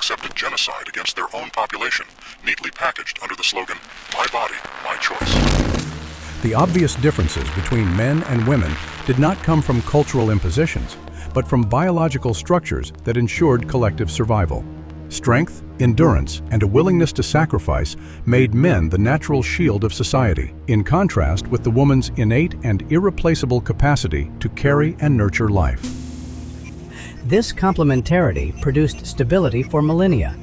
accepted genocide against their own population, neatly packaged under the slogan, "My body, my choice." The obvious differences between men and women did not come from cultural impositions, but from biological structures that ensured collective survival. Strength, endurance, and a willingness to sacrifice made men the natural shield of society, in contrast with the woman's innate and irreplaceable capacity to carry and nurture life. This complementarity produced stability for millennia,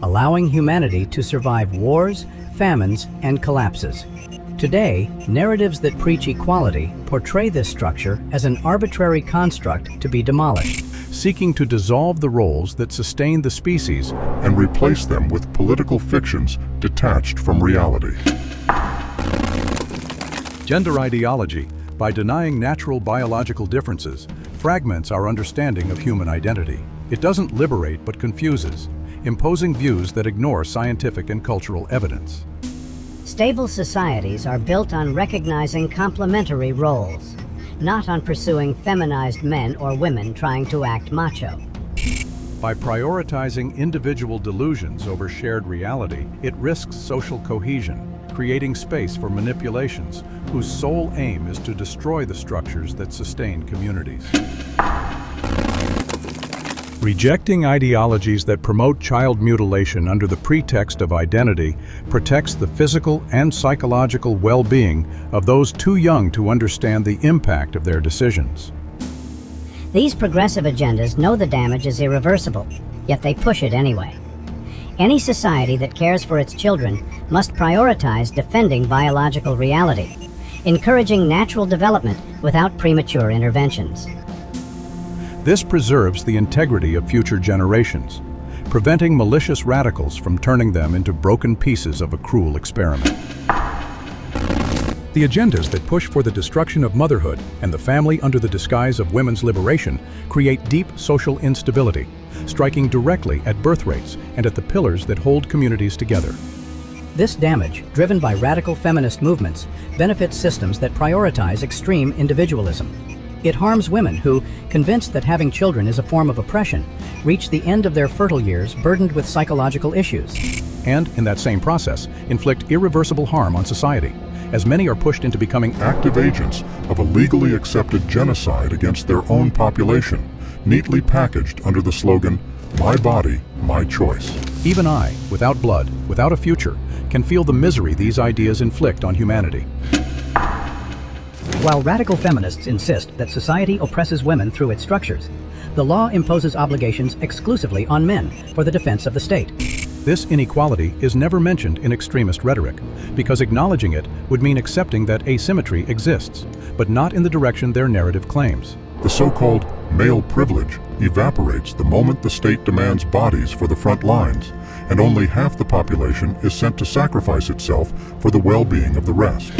allowing humanity to survive wars, famines, and collapses. Today, narratives that preach equality portray this structure as an arbitrary construct to be demolished, seeking to dissolve the roles that sustain the species and replace them with political fictions detached from reality. Gender ideology, by denying natural biological differences, fragments our understanding of human identity. It doesn't liberate but confuses, imposing views that ignore scientific and cultural evidence. Stable societies are built on recognizing complementary roles, not on pursuing feminized men or women trying to act macho. By prioritizing individual delusions over shared reality, it risks social cohesion, creating space for manipulations whose sole aim is to destroy the structures that sustain communities. Rejecting ideologies that promote child mutilation under the pretext of identity protects the physical and psychological well-being of those too young to understand the impact of their decisions. These progressive agendas know the damage is irreversible, yet they push it anyway. Any society that cares for its children must prioritize defending biological reality, encouraging natural development without premature interventions. This preserves the integrity of future generations, preventing malicious radicals from turning them into broken pieces of a cruel experiment. The agendas that push for the destruction of motherhood and the family under the disguise of women's liberation create deep social instability, striking directly at birth rates and at the pillars that hold communities together. This damage, driven by radical feminist movements, benefits systems that prioritize extreme individualism. It harms women who, convinced that having children is a form of oppression, reach the end of their fertile years burdened with psychological issues. And, in that same process, inflict irreversible harm on society, as many are pushed into becoming active agents of a legally accepted genocide against their own population, neatly packaged under the slogan, "My body, my choice." Even I, without blood, without a future, can feel the misery these ideas inflict on humanity. While radical feminists insist that society oppresses women through its structures, the law imposes obligations exclusively on men for the defense of the state. This inequality is never mentioned in extremist rhetoric, because acknowledging it would mean accepting that asymmetry exists, but not in the direction their narrative claims. The so-called male privilege evaporates the moment the state demands bodies for the front lines, and only half the population is sent to sacrifice itself for the well-being of the rest.